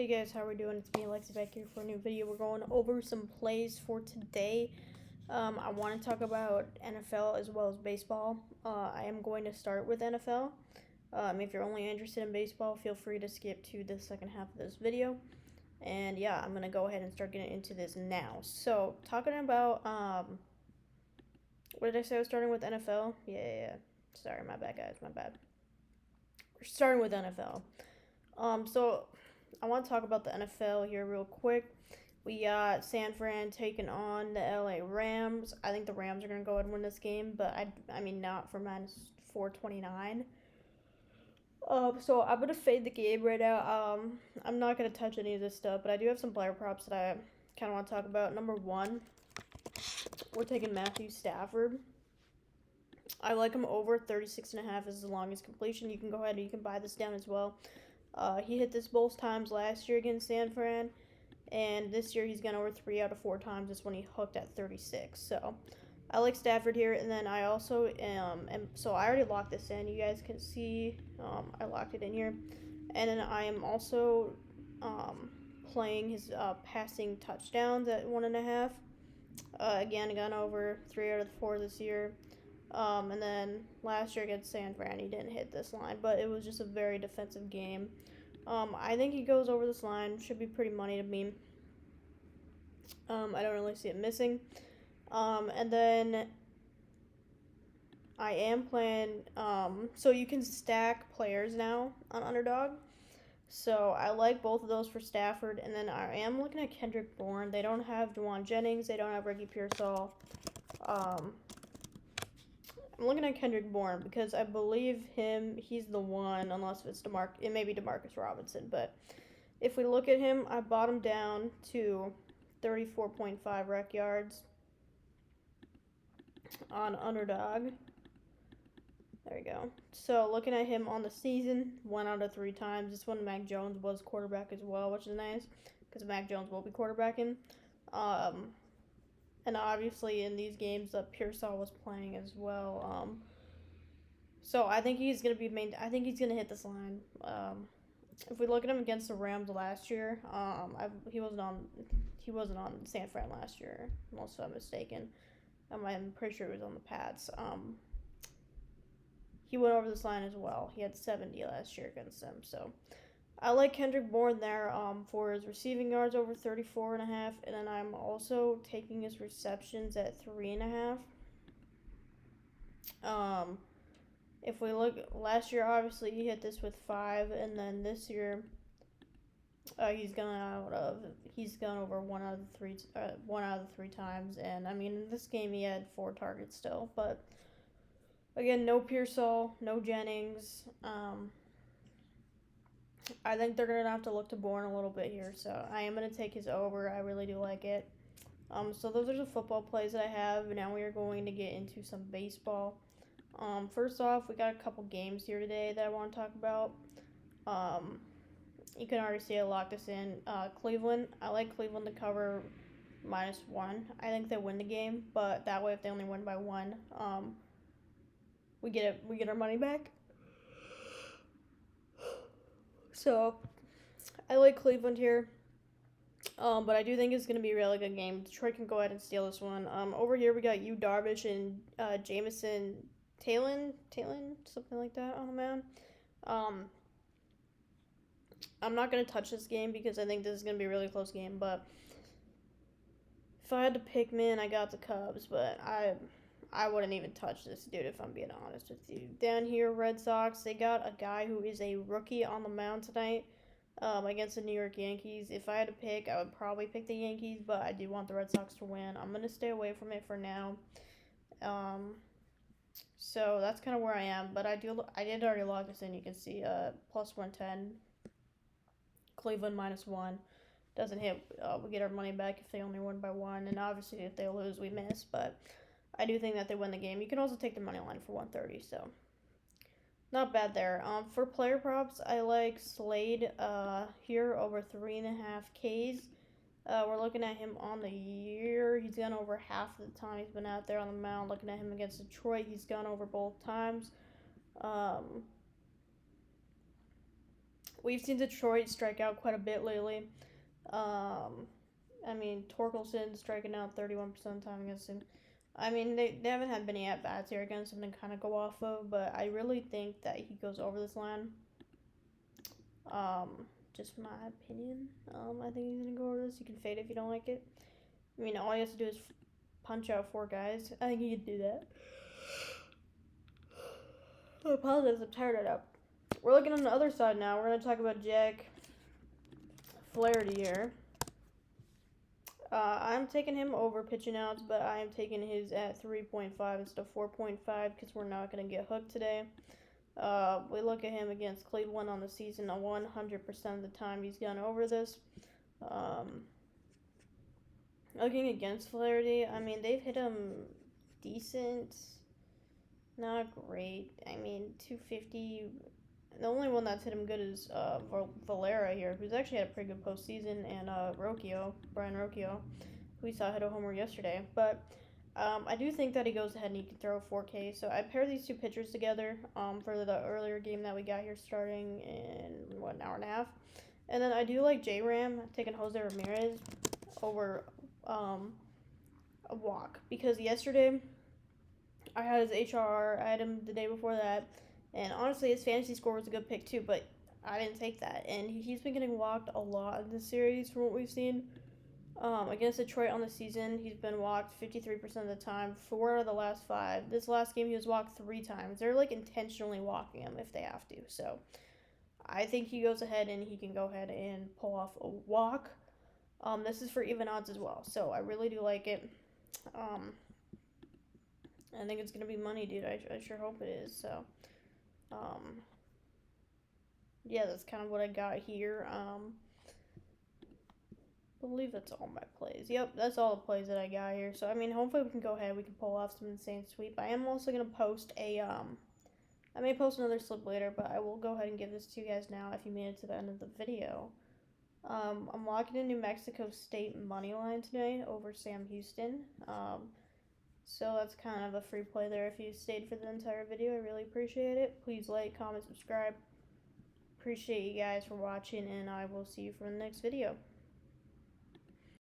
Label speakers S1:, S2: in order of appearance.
S1: Hey guys, how are we doing? It's me, Alexi, back here for a new video. We're going over some plays for today. I want to talk about NFL as well as baseball. I am going to start with NFL. If you're only interested in baseball, feel free to skip to the second half of this video. And yeah, I'm going to go ahead and start getting into this now. So, talking about, what did I say I was starting with NFL? Yeah. Sorry, my bad, guys, my bad. We're starting with NFL. So I want to talk about the NFL here real quick. We got San Fran taking on the LA Rams. I think the Rams are going to go ahead and win this game, but I mean not for minus 429. So I'm going to fade the game right now. I'm not going to touch any of this stuff, but I do have some player props that I kind of want to talk about. Number one, we're taking Matthew Stafford. I like him over 36.5 as the longest completion. You can go ahead and you can buy this down as well. He hit this both times last year against San Fran, and this year he's gone over 3 out of 4 times. That's when he hooked at 36. So I like Stafford here, and then I also so I already locked this in. You guys can see I locked it in here, and then I am also playing his passing touchdowns at 1.5. Again, gone over 3 out of 4 this year. And then last year against San Fran, he didn't hit this line, but it was just a very defensive game. I think he goes over this line. Should be pretty money to me. I don't really see it missing. And then I am playing, so you can stack players now on Underdog. So I like both of those for Stafford. And then I am looking at Kendrick Bourne. They don't have Juwan Jennings. They don't have Ricky Pearsall. I'm looking at Kendrick Bourne because I believe he's the one, unless it's it may be DeMarcus Robinson, but if we look at him, I bought him down to 34.5 rec yards on Underdog. There we go. So looking at him on the season, 1 out of 3 times. This one, Mac Jones was quarterback as well, which is nice because Mac Jones will be quarterbacking. And obviously in these games, Pearsall was playing as well. So I think he's gonna be I think he's gonna hit this line. If we look at him against the Rams last year, he wasn't on San Fran last year, unless I'm mistaken. I'm pretty sure he was on the Pats. He went over this line as well. He had 70 last year against them. So I like Kendrick Bourne there for his receiving yards over 34.5, and then I'm also taking his receptions at 3.5. If we look last year, obviously he hit this with 5, and then this year he's gone over 1 out of the 3 times, and I mean in this game he had 4 targets still, but again, no Pearsall, no Jennings. I think they're going to have to look to Bourne a little bit here, so I am going to take his over. I really do like it. So those are the football plays that I have. Now we are going to get into some baseball. First off, we got a couple games here today that I want to talk about. You can already see I locked this in. Cleveland, I like Cleveland to cover -1. I think they win the game, but that way if they only win by 1, we get our money back. So, I like Cleveland here, but I do think it's going to be a really good game. Detroit can go ahead and steal this one. Over here, we got Yu Darvish and Jameson Talon, something like that on the mound. I'm not going to touch this game because I think this is going to be a really close game, but if I had to pick men, I got the Cubs, but I wouldn't even touch this dude if I'm being honest with you. Down here, Red Sox, they got a guy who is a rookie on the mound tonight against the New York Yankees. If I had to pick, I would probably pick the Yankees, but I do want the Red Sox to win. I'm going to stay away from it for now. So that's kind of where I am, but I did already log this in. You can see +110, Cleveland -1. Doesn't hit. We get our money back if they only win by 1, and obviously if they lose, we miss, but I do think that they win the game. You can also take the money line for 130, so not bad there. For player props, I like Slade here over 3.5 Ks. We're looking at him on the year. He's gone over half of the time he's been out there on the mound. Looking at him against Detroit, he's gone over both times. We've seen Detroit strike out quite a bit lately. I mean, Torkelson striking out 31% of the time against him. I mean, they haven't had many at bats here against him to kind of go off of, but I really think that he goes over this line. Just my opinion. I think he's gonna go over this. You can fade it if you don't like it. I mean, all he has to do is punch out 4 guys. I think he could do that. I apologize, I'm tired of it. We're looking on the other side now. We're gonna talk about Jack Flaherty here. I'm taking him over pitching outs, but I am taking his at 3.5 instead of 4.5 because we're not going to get hooked today. We look at him against Cleveland on the season. 100% of the time he's gone over this. Looking against Flaherty, I mean, they've hit him decent. Not great. I mean, 250. The only one that's hit him good is Valera here, who's actually had a pretty good postseason, and Brian Rocchio, who we saw hit a homer yesterday. But I do think that he goes ahead and he can throw 4K. So I pair these two pitchers together for the earlier game that we got here starting in, an hour and a half. And then I do like J-Ram, taking Jose Ramirez over a walk. Because yesterday I had his HRR, I had him the day before that. And honestly, his fantasy score was a good pick too, but I didn't take that. And he's been getting walked a lot in this series from what we've seen. Against Detroit on the season, he's been walked 53% of the time, 4 out of the last 5. This last game, he was walked 3 times. They're like intentionally walking him if they have to. So I think he goes ahead and he can go ahead and pull off a walk. This is for even odds as well. So I really do like it. I think it's going to be money, dude. I sure hope it is. So. Yeah, that's kind of what I got here. I believe that's all my plays. Yep, that's all the plays that I got here. So, I mean, hopefully we can go ahead. We can pull off some insane sweep. I am also going to post I may post another slip later, but I will go ahead and give this to you guys now if you made it to the end of the video. I'm locking in New Mexico State money line today over Sam Houston. So that's kind of a free play there. If you stayed for the entire video, I really appreciate it. Please like, comment, subscribe. Appreciate you guys for watching, and I will see you for the next video.